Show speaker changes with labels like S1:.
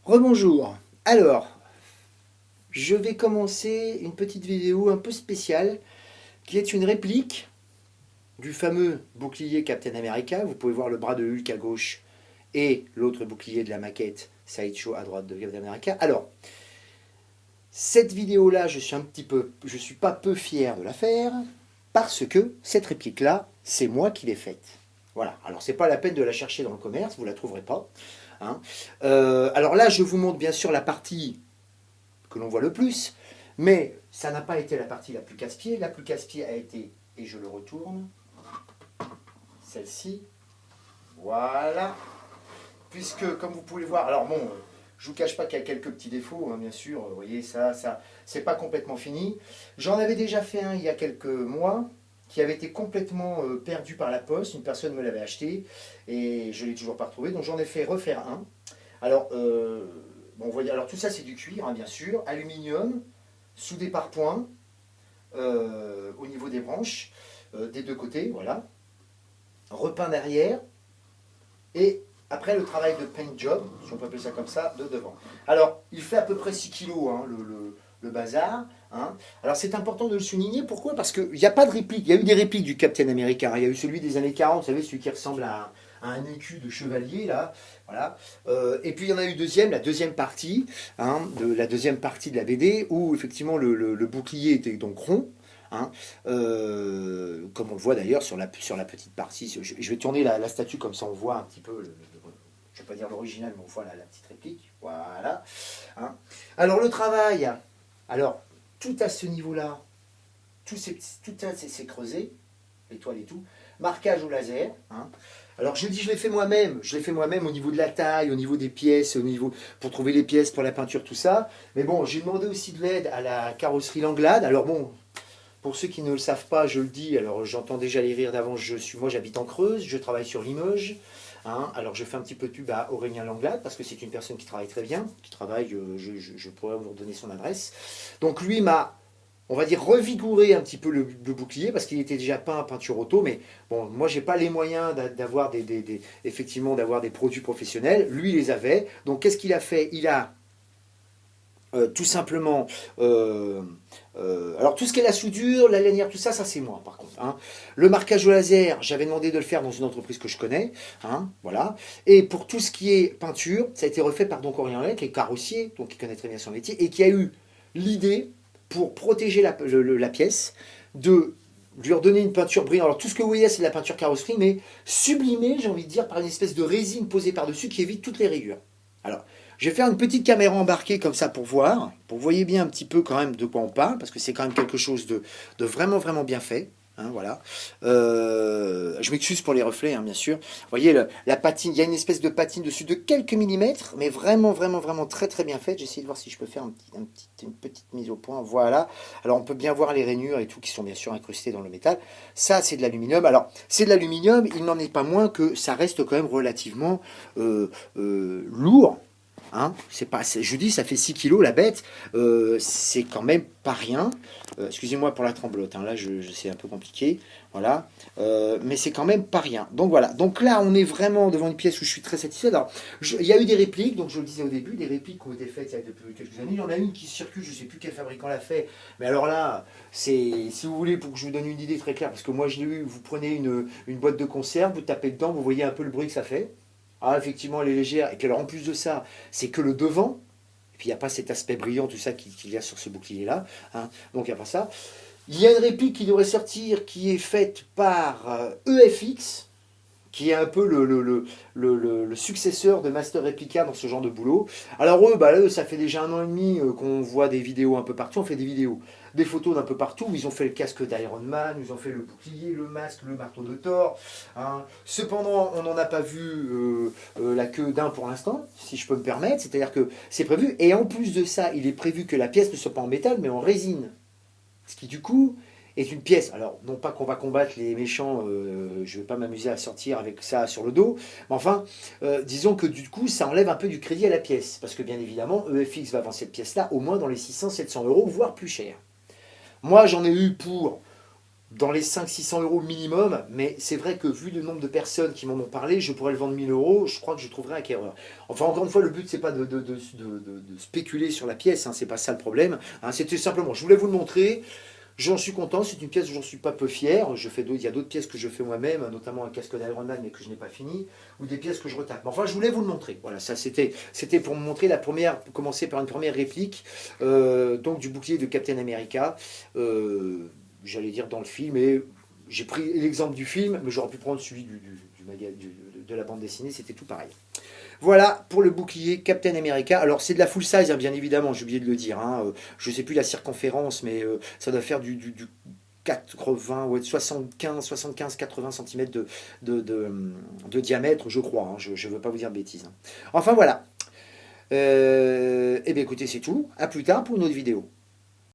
S1: Rebonjour. Alors, je vais commencer une petite vidéo un peu spéciale qui est une réplique du fameux bouclier Captain America. Vous pouvez voir le bras de Hulk à gauche et l'autre bouclier de la maquette Sideshow à droite de Captain America. Alors, cette vidéo-là, je suis pas peu fier de la faire parce que cette réplique-là, c'est moi qui l'ai faite. Voilà. Alors, c'est pas la peine de la chercher dans le commerce, vous la trouverez pas. Hein. Alors là, je vous montre bien sûr la partie que l'on voit le plus, mais ça n'a pas été la partie la plus casse-pied. La plus casse-pied a été, et je le retourne, celle-ci. Voilà. Puisque, comme vous pouvez le voir, alors bon, je ne vous cache pas qu'il y a quelques petits défauts, hein, bien sûr. Vous voyez, ça, c'est pas complètement fini. J'en avais déjà fait un il y a quelques mois, qui avait été complètement perdu par la poste. Une personne me l'avait acheté et je ne l'ai toujours pas retrouvé. Donc j'en ai fait refaire un. Alors, bon, voyez, alors tout ça c'est du cuir, hein, bien sûr. Aluminium, soudé par points au niveau des branches, des deux côtés, voilà. Repeint derrière. Et après le travail de paint job, si on peut appeler ça comme ça, de devant. Alors, il fait à peu près 6 kilos, hein, le bazar. Hein. Alors c'est important de le souligner, pourquoi? Parce qu'il n'y a pas de réplique. Il y a eu des répliques du Captain America. Il y a eu celui des années 40, vous savez, celui qui ressemble à un écu de chevalier, là. Voilà. Et puis il y en a eu la deuxième partie, hein, la deuxième partie de la BD, où effectivement le bouclier était donc rond. Hein, comme on le voit d'ailleurs sur la petite partie. Je vais tourner la statue comme ça on voit un petit peu, je ne vais pas dire l'original, mais on voit la petite réplique. Voilà. Hein. Alors le travail, alors tout à ce niveau-là, tout c'est creusé, l'étoile et tout, marquage au laser. Hein. Alors je dis je l'ai fait moi-même au niveau de la taille, au niveau des pièces, pour trouver les pièces pour la peinture, tout ça. Mais bon, j'ai demandé aussi de l'aide à la carrosserie Langlade. Alors bon, pour ceux qui ne le savent pas, je le dis, alors j'entends déjà les rires d'avance, moi j'habite en Creuse, je travaille sur Limoges, hein, alors je fais un petit peu de pub à Aurélien Langlade, parce que c'est une personne qui travaille très bien, je pourrais vous redonner son adresse. Donc lui m'a, on va dire, revigouré un petit peu le bouclier, parce qu'il était déjà peint à peinture auto, mais bon, moi j'ai pas les moyens d'avoir effectivement d'avoir des produits professionnels, lui il les avait, donc qu'est-ce qu'il a fait? Il a tout simplement, alors tout ce qui est la soudure, la lanière, tout ça, ça c'est moi par contre. Hein. Le marquage au laser, j'avais demandé de le faire dans une entreprise que je connais, hein, voilà. Et pour tout ce qui est peinture, ça a été refait par donc Aurélien Langlade, qui est carrossier, donc qui connaît très bien son métier, et qui a eu l'idée, pour protéger la pièce, de lui redonner une peinture brillante. Alors tout ce que vous voyez, c'est de la peinture carrosserie, mais sublimée, j'ai envie de dire, par une espèce de résine posée par-dessus qui évite toutes les rayures. Alors, je vais faire une petite caméra embarquée comme ça pour voir, pour que vous voyez bien un petit peu quand même de quoi on parle, parce que c'est quand même quelque chose de vraiment, vraiment bien fait. Hein, voilà. Je m'excuse pour les reflets, hein, bien sûr. Vous voyez, la patine, il y a une espèce de patine dessus de quelques millimètres, mais vraiment, vraiment, vraiment très, très bien faite. J'essaie de voir si je peux faire une petite mise au point. Voilà. Alors, on peut bien voir les rainures et tout qui sont bien sûr incrustées dans le métal. Ça, c'est de l'aluminium. Alors, c'est de l'aluminium, il n'en est pas moins que ça reste quand même relativement lourd. Hein, je dis, ça fait 6 kilos la bête, c'est quand même pas rien. Excusez-moi pour la tremblote, hein, là c'est un peu compliqué. Voilà, mais c'est quand même pas rien. Donc voilà, donc là on est vraiment devant une pièce où je suis très satisfait. Alors, il y a eu des répliques, donc je le disais au début, des répliques qui ont été faites il y a depuis quelques années. Il y en a une qui circule, je sais plus quel fabricant l'a fait, mais alors là, si vous voulez, pour que je vous donne une idée très claire, parce que moi je l'ai eu, vous prenez une boîte de conserve, vous tapez dedans, vous voyez un peu le bruit que ça fait. Ah, effectivement, elle est légère. Et puis alors, en plus de ça, c'est que le devant. Et puis, il n'y a pas cet aspect brillant, tout ça, qu'il y a sur ce bouclier-là. Hein. Donc, il n'y a pas ça. Il y a une réplique qui devrait sortir, qui est faite par EFX, qui est un peu le successeur de Master Replica dans ce genre de boulot. Alors eux, ça fait déjà 1 an et demi qu'on voit des vidéos un peu partout. On fait des vidéos, des photos d'un peu partout. Ils ont fait le casque d'Iron Man, ils ont fait le bouclier, le masque, le marteau de Thor. Hein. Cependant, on n'en a pas vu la queue d'un pour l'instant, si je peux me permettre. C'est-à-dire que c'est prévu. Et en plus de ça, il est prévu que la pièce ne soit pas en métal, mais en résine. Ce qui, du coup, est une pièce. Alors, non pas qu'on va combattre les méchants, je ne vais pas m'amuser à sortir avec ça sur le dos, mais enfin, disons que du coup, ça enlève un peu du crédit à la pièce. Parce que bien évidemment, EFX va vendre cette pièce-là au moins dans les 600-700 euros, voire plus cher. Moi, j'en ai eu pour dans les 500-600 euros minimum, mais c'est vrai que vu le nombre de personnes qui m'en ont parlé, je pourrais le vendre 1000 euros, je crois que je trouverai acquéreur. Enfin, encore une fois, le but, c'est pas de spéculer sur la pièce, hein, c'est pas ça le problème. Hein, c'était simplement, je voulais vous le montrer, j'en suis content, c'est une pièce où j'en suis pas peu fier. Il y a d'autres pièces que je fais moi-même, notamment un casque d'Iron Man, mais que je n'ai pas fini, ou des pièces que je retape. Mais enfin, je voulais vous le montrer. Voilà, ça c'était pour me montrer la première, commencer par une première réplique, donc du bouclier de Captain America. J'allais dire dans le film, et j'ai pris l'exemple du film, mais j'aurais pu prendre celui de la bande dessinée, c'était tout pareil. Voilà pour le bouclier Captain America. Alors c'est de la full size, hein, bien évidemment, j'ai oublié de le dire. Hein. Je ne sais plus la circonférence, mais ça doit faire du 80, ouais, 75-80 cm de diamètre, je crois. Hein. Je ne veux pas vous dire de bêtises. Hein. Enfin voilà. Eh bien écoutez, c'est tout. À plus tard pour une autre vidéo.